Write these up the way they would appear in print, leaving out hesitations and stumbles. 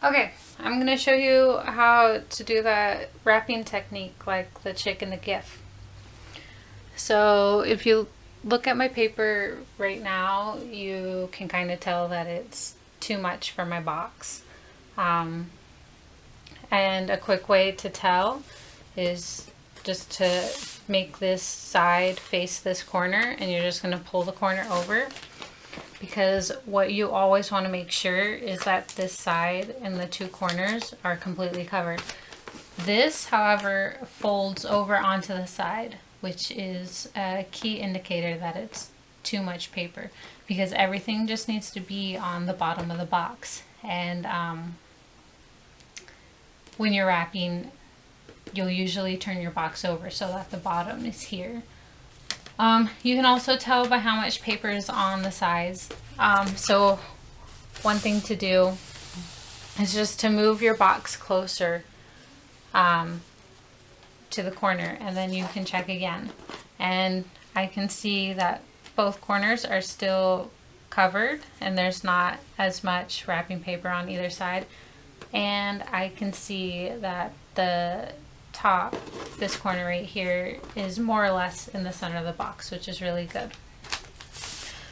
Okay, I'm going to show you how to do that wrapping technique like the chick in the GIF. So if you look at my paper right now, you can kind of tell that it's too much for my box. And a quick way to tell is just to make this side face this corner, and you're just going to pull the corner over, because what you always want to make sure is that this side and the two corners are completely covered. This, however, folds over onto the side, which is a key indicator that it's too much paper, because everything just needs to be on the bottom of the box. And when you're wrapping, you'll usually turn your box over so that the bottom is here. You can also tell by how much paper is on the sides. So one thing to do is just to move your box closer to the corner, and then you can check again. And I can see that both corners are still covered and there's not as much wrapping paper on either side. And I can see that the top, this corner right here, is more or less in the center of the box, which is really good.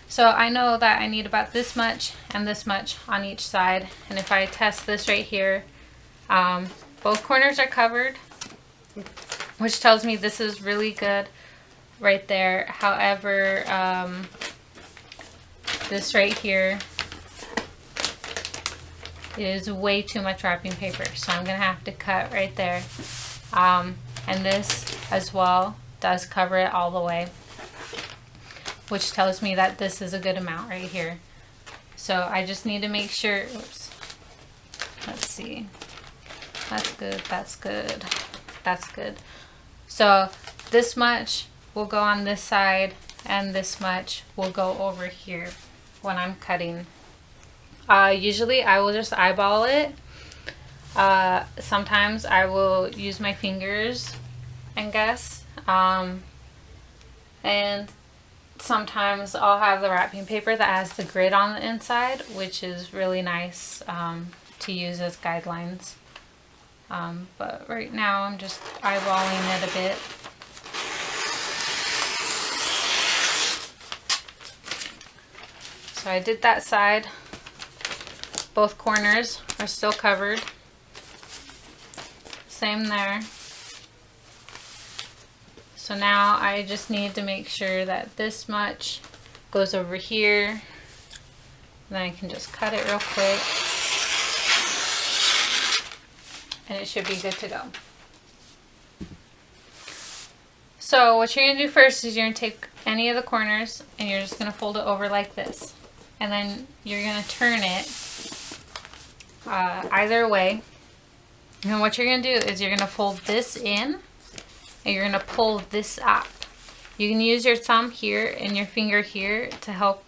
So I know that I need about this much and this much on each side. And if I test this right here, both corners are covered, which tells me this is really good right there. However, this right here is way too much wrapping paper, so I'm gonna have to cut right there. And this as well does cover it all the way, which tells me that this is a good amount right here. So I just need to make sure, oops, let's see, that's good, that's good, that's good. So this much will go on this side and this much will go over here when I'm cutting. Usually I will just eyeball it. Sometimes I will use my fingers and guess. And sometimes I'll have the wrapping paper that has the grid on the inside, which is really nice to use as guidelines. But right now I'm just eyeballing it a bit. So I did that side. Both corners are still covered. Same there. So now I just need to make sure that this much goes over here. Then I can just cut it real quick. And it should be good to go. So what you're going to do first is you're going to take any of the corners and you're just going to fold it over like this. And then you're going to turn it either way. And what you're going to do is you're going to fold this in and you're going to pull this up. You can use your thumb here and your finger here to help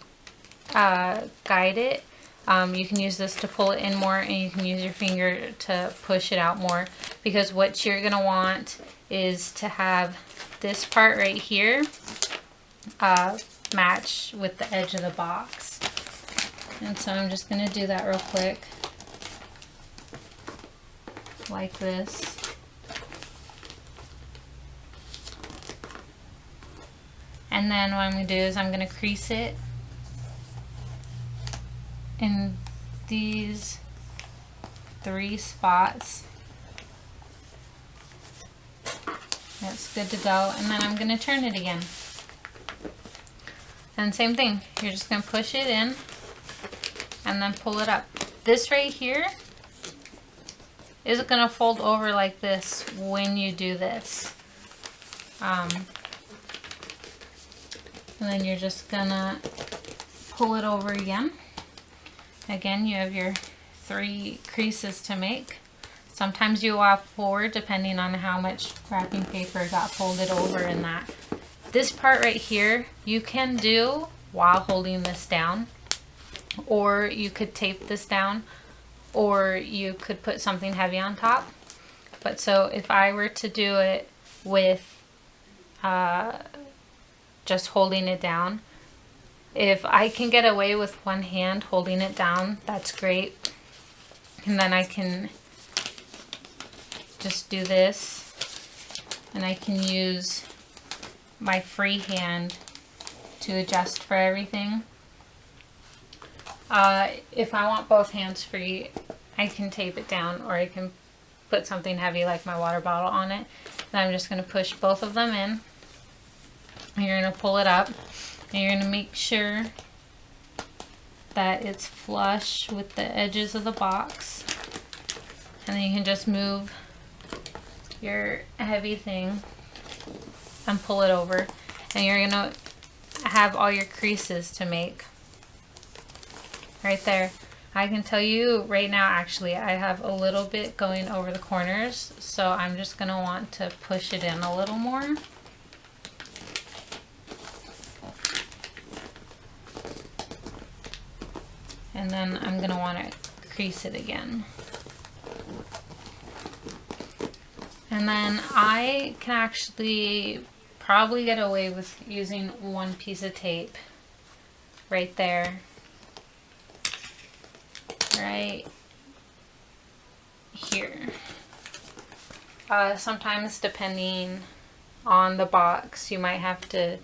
guide it. You can use this to pull it in more, and you can use your finger to push it out more, because what you're going to want is to have this part right here match with the edge of the box. And so I'm just going to do that real quick, like this. And then what I'm going to do is I'm going to crease it in these 3 spots. That's good to go. And then I'm going to turn it again. And same thing, you're just going to push it in and then pull it up. This right here is going to fold over like this when you do this. And then you're just going to pull it over again. Again, you have your 3 creases to make. Sometimes you will have 4 depending on how much wrapping paper got folded over in that. This part right here you can do while holding this down, or you could tape this down, or you could put something heavy on top. But so if I were to do it with just holding it down, if I can get away with one hand holding it down, that's great. And then I can just do this, and I can use my free hand to adjust for everything. If I want both hands free, I can tape it down, or I can put something heavy like my water bottle on it. Then I'm just going to push both of them in. And you're going to pull it up, and you're going to make sure that it's flush with the edges of the box. And then you can just move your heavy thing and pull it over. And you're going to have all your creases to make. Right there. I can tell you right now, actually, I have a little bit going over the corners, so I'm just going to want to push it in a little more. And then I'm going to want to crease it again. And then I can actually probably get away with using one piece of tape right there. Right here. Sometimes, depending on the box, you might have to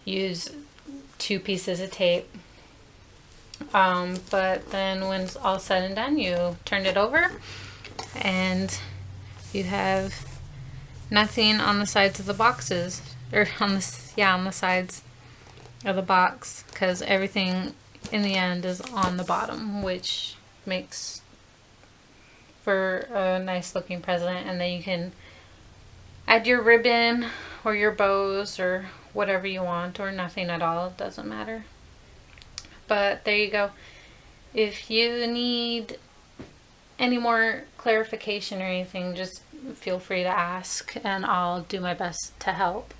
use 2 pieces of tape. But then when it's all said and done, you turn it over and you have nothing on the sides of the boxes, or on the sides of the box, because everything in the end is on the bottom, which makes for a nice looking present. And then you can add your ribbon or your bows or whatever you want, or nothing at all, it doesn't matter. But there you go. If you need any more clarification or anything, just feel free to ask, and I'll do my best to help.